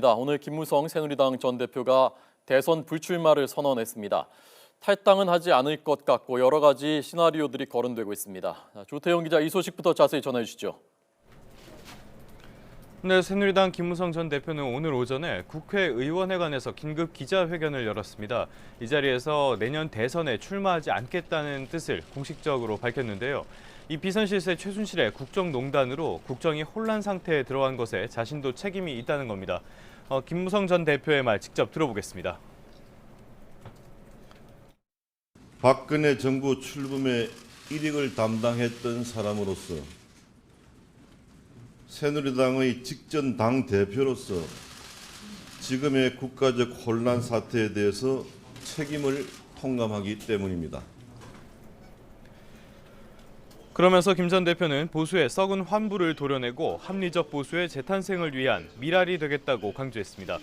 오늘 김무성 새누리당 전 대표가 대선 불출마를 선언했습니다. 탈당은 하지 않을 것 같고 여러 가지 시나리오들이 거론되고 있습니다. 조태영 기자, 이 소식부터 자세히 전해 주시죠. 네, 새누리당 김무성 전 대표는 오늘 오전에 국회의원회관에서 긴급 기자회견을 열었습니다. 이 자리에서 내년 대선에 출마하지 않겠다는 뜻을 공식적으로 밝혔는데요. 이 비선실세 최순실의 국정농단으로 국정이 혼란 상태에 들어간 것에 자신도 책임이 있다는 겁니다. 김무성 전 대표의 말 직접 들어보겠습니다. 박근혜 정부 출범의 일익을 담당했던 사람으로서 새누리당의 직전 당 대표로서 지금의 국가적 혼란 사태에 대해서 책임을 통감하기 때문입니다. 그러면서 김 전 대표는 보수의 썩은 환부를 도려내고 합리적 보수의 재탄생을 위한 미랄이 되겠다고 강조했습니다.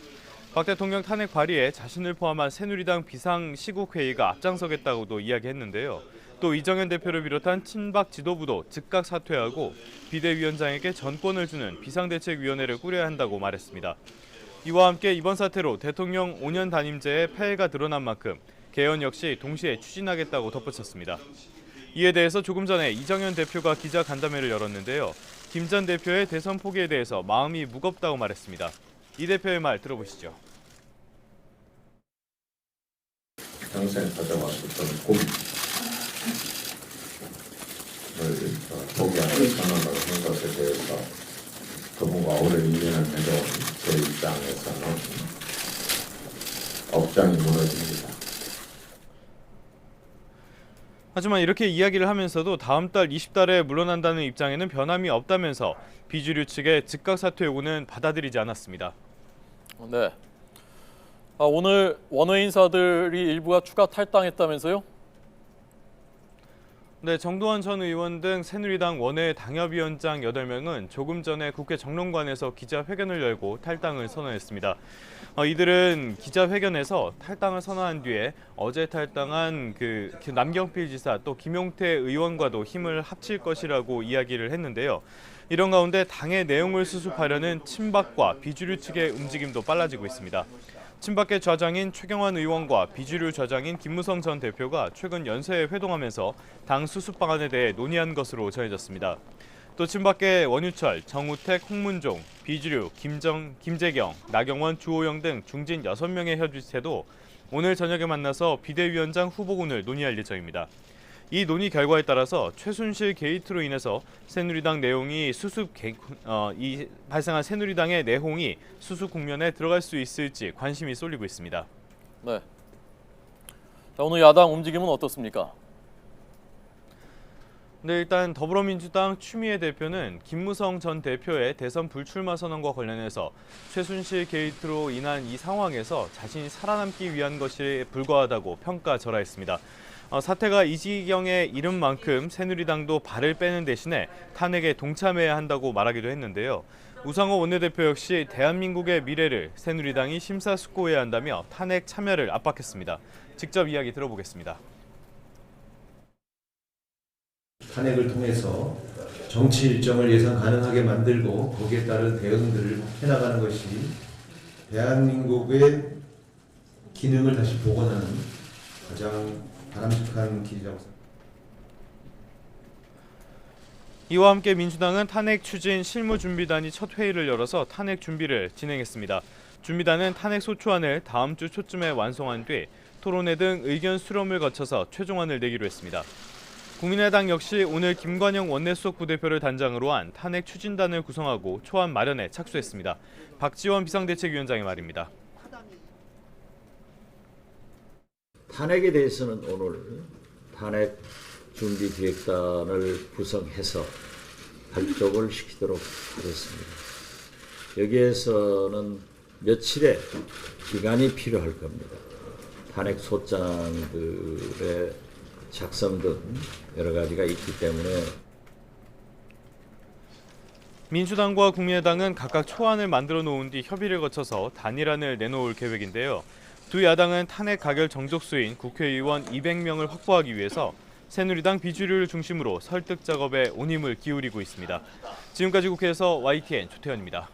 박 대통령 탄핵 발의에 자신을 포함한 새누리당 비상시국회의가 앞장서겠다고도 이야기했는데요. 또 이정현 대표를 비롯한 친박 지도부도 즉각 사퇴하고 비대위원장에게 전권을 주는 비상대책위원회를 꾸려야 한다고 말했습니다. 이와 함께 이번 사태로 대통령 5년 단임제의 폐해가 드러난 만큼 개헌 역시 동시에 추진하겠다고 덧붙였습니다. 이에 대해서 조금 전에 이정현 대표가 기자 간담회를 열었는데요. 김 전 대표의 대선 포기에 대해서 마음이 무겁다고 말했습니다. 이 대표의 말 들어보시죠. 평생 가져왔었던 고민을 포기하는 선언을 한 것에 대해서 그분과 오랜 인연을 맺어온 제 입장에서는 억장이 무너집니다. 하지만 이렇게 이야기를 하면서도 다음 달 20달에 물러난다는 입장에는 변함이 없다면서 비주류 측의 즉각 사퇴 요구는 받아들이지 않았습니다. 네. 오늘 원외 인사들이 일부가 추가 탈당했다면서요? 네, 정도환 전 의원 등 새누리당 원외 당협위원장 8명은 조금 전에 국회 정론관에서 기자회견을 열고 탈당을 선언했습니다. 이들은 기자회견에서 탈당을 선언한 뒤에 어제 탈당한 남경필 지사 또 김용태 의원과도 힘을 합칠 것이라고 이야기를 했는데요. 이런 가운데 당의 내용을 수습하려는 친박과 비주류 측의 움직임도 빨라지고 있습니다. 친박계 좌장인 최경환 의원과 비주류 좌장인 김무성 전 대표가 최근 연쇄에 회동하면서 당 수습 방안에 대해 논의한 것으로 전해졌습니다. 또 친박계 원유철, 정우택, 홍문종, 비주류, 김재경, 나경원, 주호영 등 중진 6명의 현지체도 오늘 저녁에 만나서 비대위원장 후보군을 논의할 예정입니다. 이 논의 결과에 따라서 최순실 게이트로 인해서 새누리당 내용이 발생한 새누리당의 내홍이 수습 국면에 들어갈 수 있을지 관심이 쏠리고 있습니다. 네. 자, 오늘 야당 움직임은 어떻습니까? 네, 일단 더불어민주당 추미애 대표는 김무성 전 대표의 대선 불출마 선언과 관련해서 최순실 게이트로 인한 이 상황에서 자신이 살아남기 위한 것이 불과하다고 평가절하했습니다. 사태가 이 지경에 이른 만큼 새누리당도 발을 빼는 대신에 탄핵에 동참해야 한다고 말하기도 했는데요. 우상호 원내대표 역시 대한민국의 미래를 새누리당이 심사숙고해야 한다며 탄핵 참여를 압박했습니다. 직접 이야기 들어보겠습니다. 탄핵을 통해서 정치 일정을 예상 가능하게 만들고 거기에 따른 대응들을 해나가는 것이 대한민국의 기능을 다시 복원하는 가장 바람직한 길이라고 생각합니다. 이와 함께 민주당은 탄핵 추진 실무준비단이 첫 회의를 열어서 탄핵 준비를 진행했습니다. 준비단은 탄핵 소추안을 다음 주 초쯤에 완성한 뒤 토론회 등 의견 수렴을 거쳐서 최종안을 내기로 했습니다. 국민의당 역시 오늘 김관영 원내수석 부대표를 단장으로 한 탄핵 추진단을 구성하고 초안 마련에 착수했습니다. 박지원 비상대책위원장의 말입니다. 탄핵에 대해서는 오늘 탄핵 준비 기획단을 구성해서 발족을 시키도록 하겠습니다. 여기에서는 며칠의 기간이 필요할 겁니다. 탄핵 소장들의 작성 등 여러 가지가 있기 때문에 민주당과 국민의당은 각각 초안을 만들어 놓은 뒤 협의를 거쳐서 단일안을 내놓을 계획인데요. 두 야당은 탄핵 가결 정족수인 국회의원 200명을 확보하기 위해서 새누리당 비주류를 중심으로 설득 작업에 온 힘을 기울이고 있습니다. 지금까지 국회에서 YTN 조태현입니다.